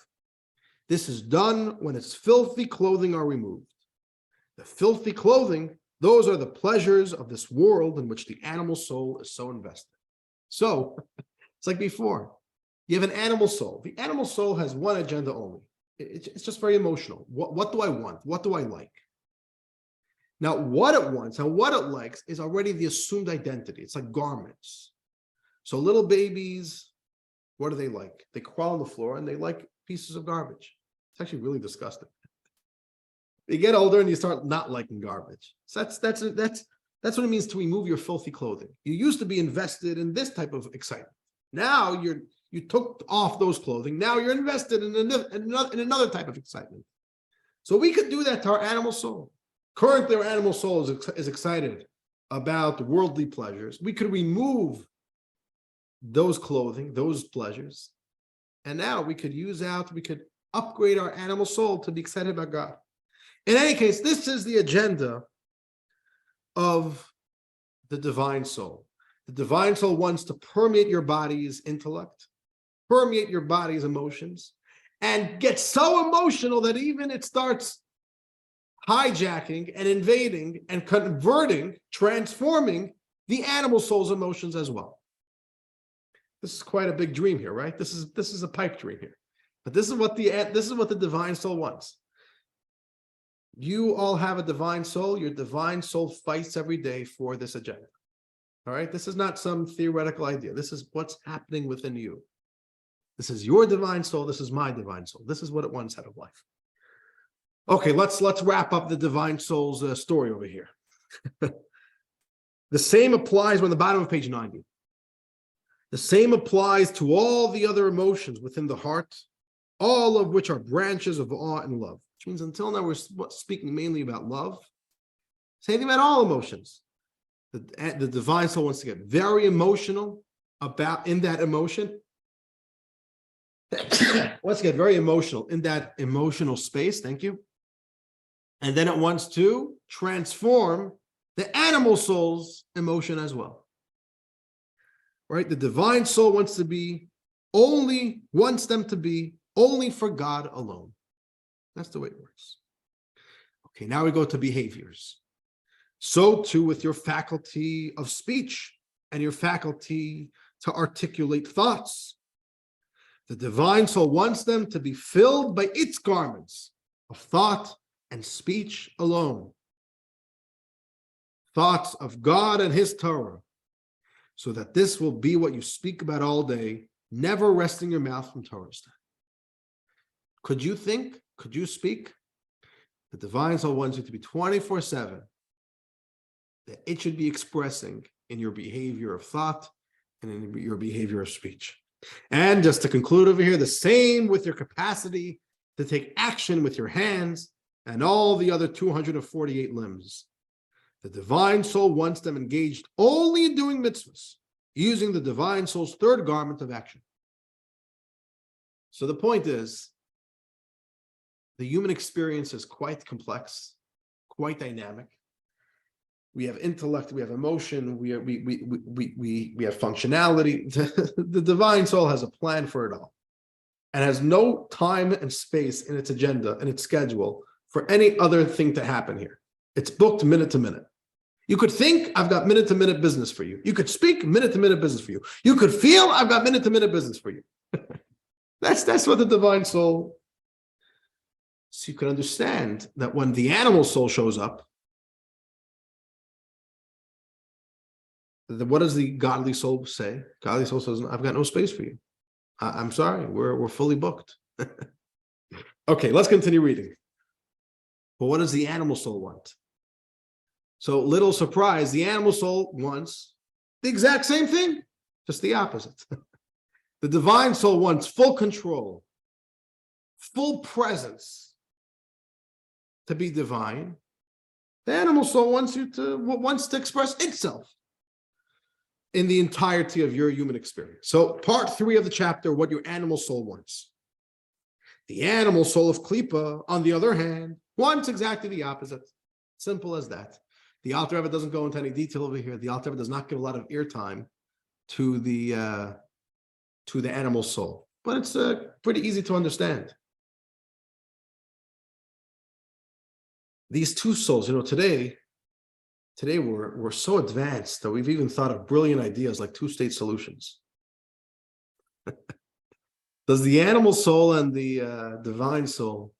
This is done when its filthy clothing are removed. The filthy clothing, those are the pleasures of this world in which the animal soul is so invested. So, it's like before. You have an animal soul. The animal soul has one agenda only. It's just very emotional. What do I want? What do I like? Now, what it wants and what it likes is already the assumed identity. It's like garments. So little babies, what do they like? They crawl on the floor and they like pieces of garbage. It's actually really disgusting. You get older and you start not liking garbage. So that's what it means to remove your filthy clothing. You used to be invested in this type of excitement. Now you took off those clothing. Now you're invested in another type of excitement. So we could do that to our animal soul. Currently, our animal soul is excited about worldly pleasures. We could remove those clothing, those pleasures, and now we could upgrade our animal soul to be excited about God. In any case, this is the agenda of the divine soul. The divine soul wants to permeate your body's intellect, permeate your body's emotions, and get so emotional that even it starts hijacking and invading and converting, transforming the animal soul's emotions as well. This is quite a big dream here, right? This is a pipe dream here. But this is what the divine soul wants. You all have a divine soul. Your divine soul fights every day for this agenda. All right? This is not some theoretical idea. This is what's happening within you. This is your divine soul. This is my divine soul. This is what it wants out of life. Okay, let's wrap up the divine soul's story over here. The same applies, we're on the bottom of page 90. The same applies to all the other emotions within the heart, all of which are branches of awe and love. Which means until now we're speaking mainly about love. Same thing about all emotions. The divine soul wants to get very emotional in that emotion. Wants to get very emotional in that emotional space. Thank you. And then it wants to transform the animal soul's emotion as well. Right? The divine soul wants them to be only for God alone. That's the way it works. Okay, now we go to behaviors. So too with your faculty of speech and your faculty to articulate thoughts. The divine soul wants them to be filled by its garments of thought and speech alone. Thoughts of God and his Torah, so that this will be what you speak about all day, never resting your mouth from Torah study. Could you think? Could you speak? The divine soul wants you to be 24/7, that it should be expressing in your behavior of thought and in your behavior of speech. And just to conclude over here, the same with your capacity to take action with your hands and all the other 248 limbs. The divine soul wants them engaged only in doing mitzvahs, using the divine soul's third garment of action. So the point is, the human experience is quite complex, quite dynamic. We have intellect, we have emotion, we have functionality. The divine soul has a plan for it all and has no time and space in its agenda and its schedule for any other thing to happen here. It's booked minute to minute. You could think, I've got minute to minute business for you. You could speak, minute to minute business for you. You could feel, I've got minute to minute business for you. That's what the divine soul. So you can understand that when the animal soul shows up, what does the godly soul say? Godly soul says, I've got no space for you. I'm sorry, we're fully booked. Okay, let's continue reading. But what does the animal soul want? So little surprise, the animal soul wants the exact same thing, just the opposite. The divine soul wants full control, full presence to be divine. The animal soul wants to express itself in the entirety of your human experience. So part 3 of the chapter, what your animal soul wants. The animal soul of Klippa, on the other hand, wants exactly the opposite. Simple as that. The Alter Rebbe doesn't go into any detail over here. The Alter Rebbe does not give a lot of eartime to the animal soul, but it's pretty easy to understand. These two souls, today we're so advanced that we've even thought of brilliant ideas like two-state solutions. Does the animal soul and the divine soul,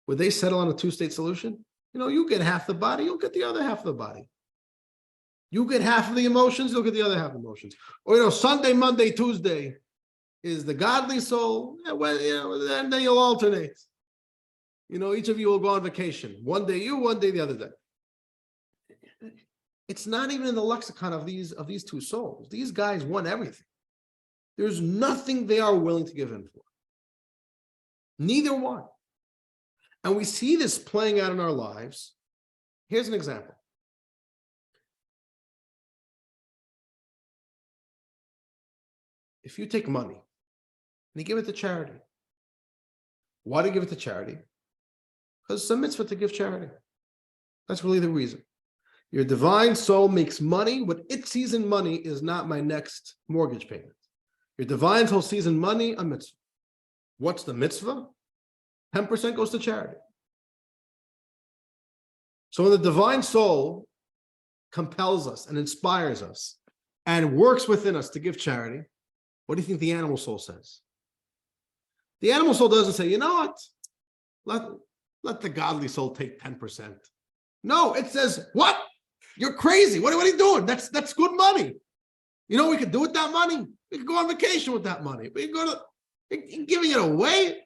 would they settle on a two-state solution? You get half the body, you'll get the other half of the body. You get half of the emotions, you'll get the other half of the emotions. Or, Sunday, Monday, Tuesday is the godly soul, and then you'll alternate. Each of you will go on vacation. One day you, one day the other day. It's not even in the lexicon of these two souls. These guys want everything. There's nothing they are willing to give in for. Neither one. And we see this playing out in our lives. Here's an example. If you take money and you give it to charity, why do you give it to charity? Because it's a mitzvah to give charity. That's really the reason. Your divine soul makes money. What it sees in money is not my next mortgage payment. Your divine soul sees in money a mitzvah. What's the mitzvah? 10% goes to charity. So when the divine soul compels us and inspires us and works within us to give charity, what do you think the animal soul says? The animal soul doesn't say, you know what? Let the godly soul take 10%. No, it says, what? You're crazy. What are you doing? That's good money. We could do with that money? We could go on vacation with that money. We could go to, you're giving it away.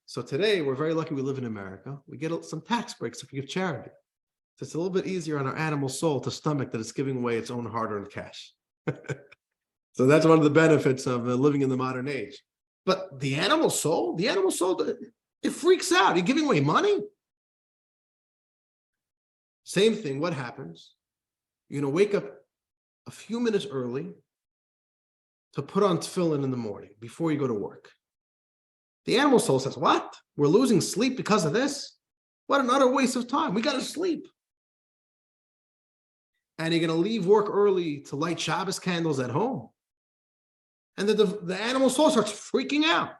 So today, we're very lucky we live in America. We get some tax breaks if we give charity. So it's a little bit easier on our animal soul to stomach that it's giving away its own hard-earned cash. So that's one of the benefits of living in the modern age. But the animal soul, it freaks out. You're giving away money? Same thing, what happens? You're going to wake up a few minutes early to put on tefillin in the morning before you go to work. The animal soul says, what? We're losing sleep because of this? What an utter waste of time. We got to sleep. And you're going to leave work early to light Shabbos candles at home. And the animal soul starts freaking out.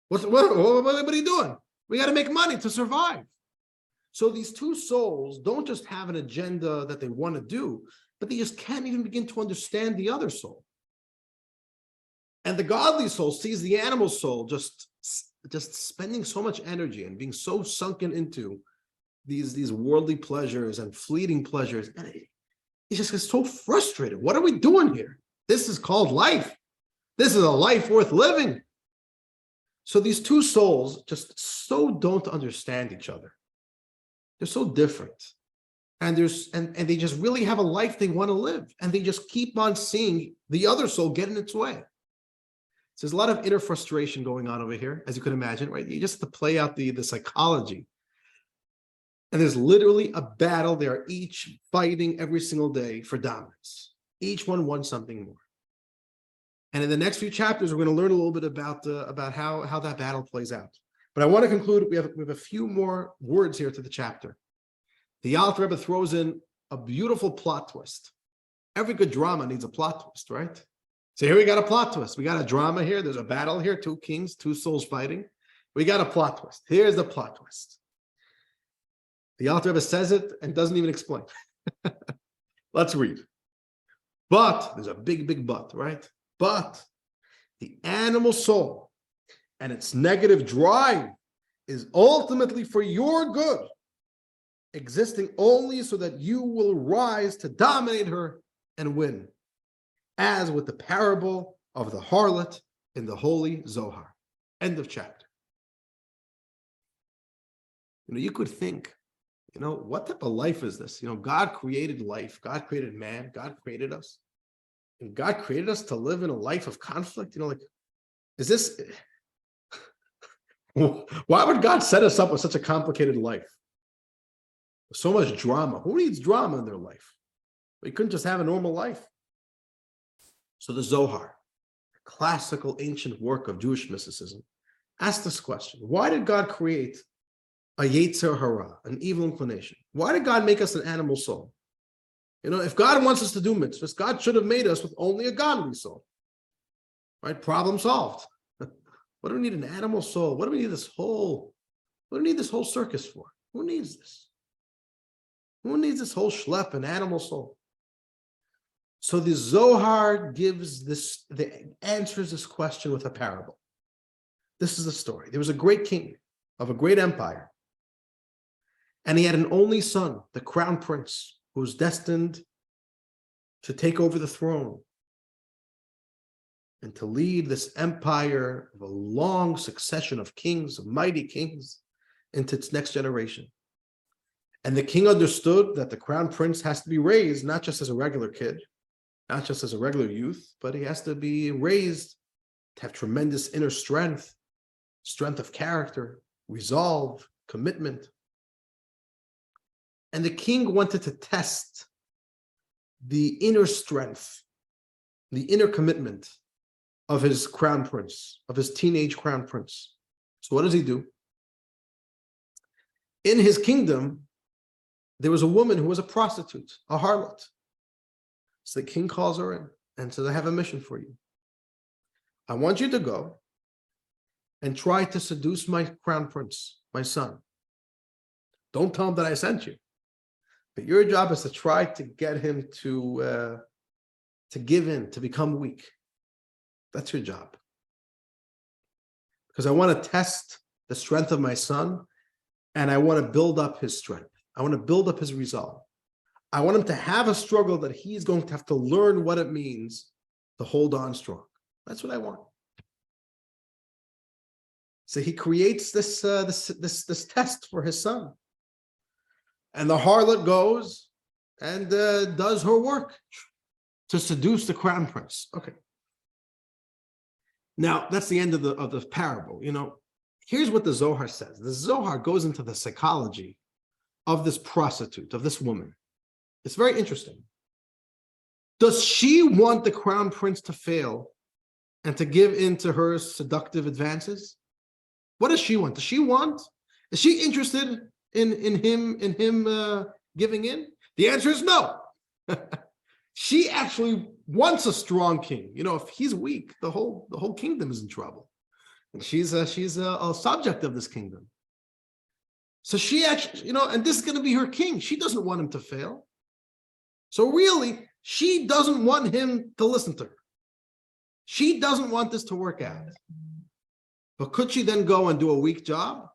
What are you doing? We got to make money to survive. So these two souls don't just have an agenda that they want to do, but they just can't even begin to understand the other soul. And the godly soul sees the animal soul just spending so much energy and being so sunken into these worldly pleasures and fleeting pleasures. And he just gets so frustrated. What are we doing here? This is called life. This is a life worth living. So these two souls just so don't understand each other. They're so different. And they just really have a life they want to live. And they just keep on seeing the other soul get in its way. So there's a lot of inner frustration going on over here, as you can imagine, right? You just have to play out the psychology. And there's literally a battle. They are each fighting every single day for dominance. Each one wants something more. And in the next few chapters, we're going to learn a little bit about how that battle plays out. But I want to conclude, we have a few more words here to the chapter. The Alter Rebbe throws in a beautiful plot twist. Every good drama needs a plot twist, right? So here we got a plot twist. We got a drama here. There's a battle here, two kings, two souls fighting. We got a plot twist. Here's the plot twist. The Alter Rebbe says it and doesn't even explain. Let's read. But, there's a big, big but, right? But the animal soul and its negative drive is ultimately for your good, existing only so that you will rise to dominate her and win, as with the parable of the harlot in the Holy Zohar. End of chapter. You could think, what type of life is this? God created life. God created man. God created us. And God created us to live in a life of conflict. Is this... Why would God set us up with such a complicated life? So much drama. Who needs drama in their life? We couldn't just have a normal life. So the Zohar, a classical ancient work of Jewish mysticism, Ask this question. Why did God create a Yetzer Hara, an evil inclination? Why did God make us an animal soul? If God wants us to do mitzvahs, God should have made us with only a godly soul. Right? Problem solved. What do we need an animal soul? What do we need this whole circus for? Who needs this? Who needs this whole schlep, an animal soul? So the Zohar answers this question with a parable. This is the story. There was a great king of a great empire, and he had an only son, the crown prince, who was destined to take over the throne and to lead this empire of a long succession of kings, of mighty kings, into its next generation. And the king understood that the crown prince has to be raised not just as a regular kid, not just as a regular youth, but he has to be raised to have tremendous inner strength of character, resolve, commitment. And the king wanted to test the inner strength, the inner commitment of his crown prince, of his teenage crown prince. So what does he do? In his kingdom, there was a woman who was a prostitute, a harlot. So the king calls her in and says, I have a mission for you. I want you to go and try to seduce my crown prince, my son. Don't tell him that I sent you. But your job is to try to get him to give in, to become weak. That's your job. Because I want to test the strength of my son, and I want to build up his strength. I want to build up his resolve. I want him to have a struggle that he's going to have to learn what it means to hold on strong. That's what I want. So he creates this test for his son. And the harlot goes and does her work to seduce the crown prince. Okay. Now, that's the end of the parable. Here's what the Zohar says. The Zohar goes into the psychology of this prostitute, of this woman. It's very interesting. Does she want the crown prince to fail and to give in to her seductive advances? What does she want? Is she interested in him giving in? The answer is no. She actually wants a strong king. If he's weak, the whole kingdom is in trouble. And she's a subject of this kingdom. So she actually, and this is going to be her king. She doesn't want him to fail. So really, she doesn't want him to listen to her. She doesn't want this to work out. But could she then go and do a weak job?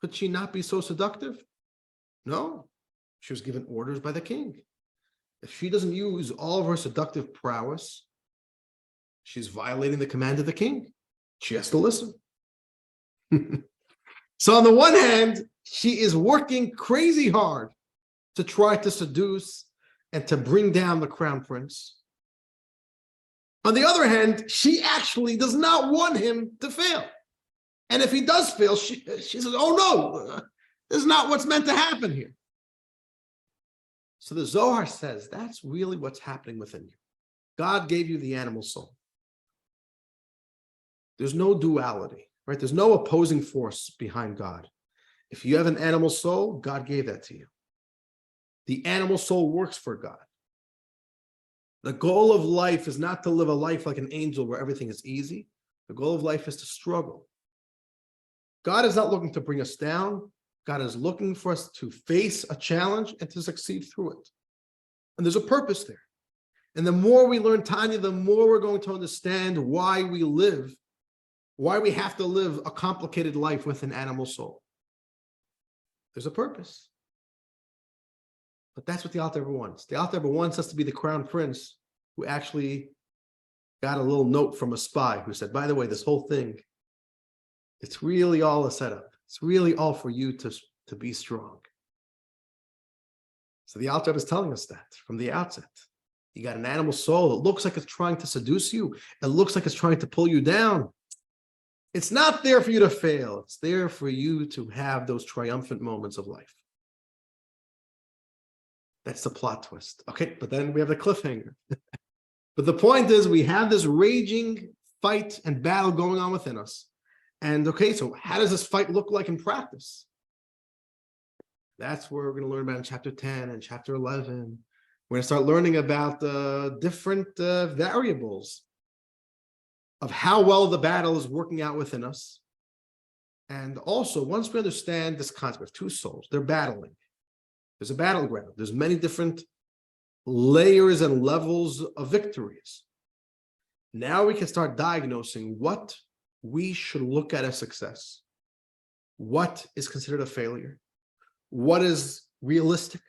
Could she not be so seductive? No. She was given orders by the king. If she doesn't use all of her seductive prowess, she's violating the command of the king. She has to listen. So on the one hand, she is working crazy hard to try to seduce and to bring down the crown prince. On the other hand, she actually does not want him to fail. And if he does fail, she says, oh no, this is not what's meant to happen here. So the Zohar says that's really what's happening within you. God gave you the animal soul. There's no duality, right? There's no opposing force behind God. If you have an animal soul, God gave that to you. The animal soul works for God. The goal of life is not to live a life like an angel where everything is easy. The goal of life is to struggle. God is not looking to bring us down. God is looking for us to face a challenge and to succeed through it. And there's a purpose there. And the more we learn Tanya, the more we're going to understand why we live, why we have to live a complicated life with an animal soul. There's a purpose. But that's what the Alter Rebbe wants. The Alter Rebbe wants us to be the crown prince who actually got a little note from a spy who said, by the way, this whole thing, it's really all a setup. It's really all for you to be strong. So the Alter Rebbe is telling us that from the outset. You got an animal soul. It looks like it's trying to seduce you. It looks like it's trying to pull you down. It's not there for you to fail. It's there for you to have those triumphant moments of life. That's the plot twist. Okay, but then we have the cliffhanger. But the point is we have this raging fight and battle going on within us. And okay, so how does this fight look like in practice? That's where we're going to learn about in chapter 10 and chapter 11. We're going to start learning about the different variables of how well the battle is working out within us. And also, once we understand this concept of two souls, they're battling. There's a battleground. There's many different layers and levels of victories. Now we can start diagnosing what we should look at as success. What is considered a failure? What is realistic?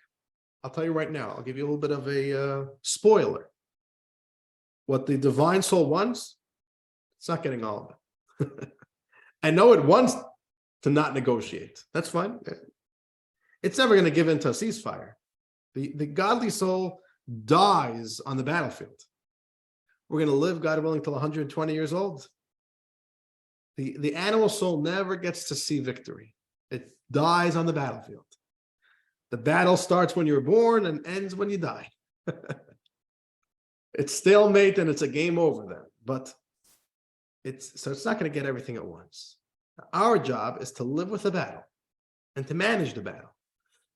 I'll tell you right now, I'll give you a little bit of a spoiler. What the divine soul wants, it's not getting all of it. I know it wants to not negotiate. That's fine. It's never going to give in to a ceasefire. The godly soul dies on the battlefield. We're going to live, God willing, till 120 years old. The animal soul never gets to see victory. It dies on the battlefield. The battle starts when you're born and ends when you die. It's stalemate and it's a game over then. But it's not going to get everything at once. Our job is to live with the battle and to manage the battle.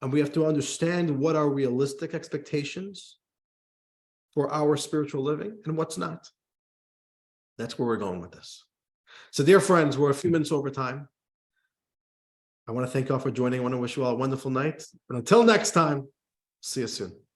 And we have to understand what are realistic expectations for our spiritual living and what's not. That's where we're going with this. So, dear friends, we're a few minutes over time. I want to thank you all for joining. I want to wish you all a wonderful night. But until next time, see you soon.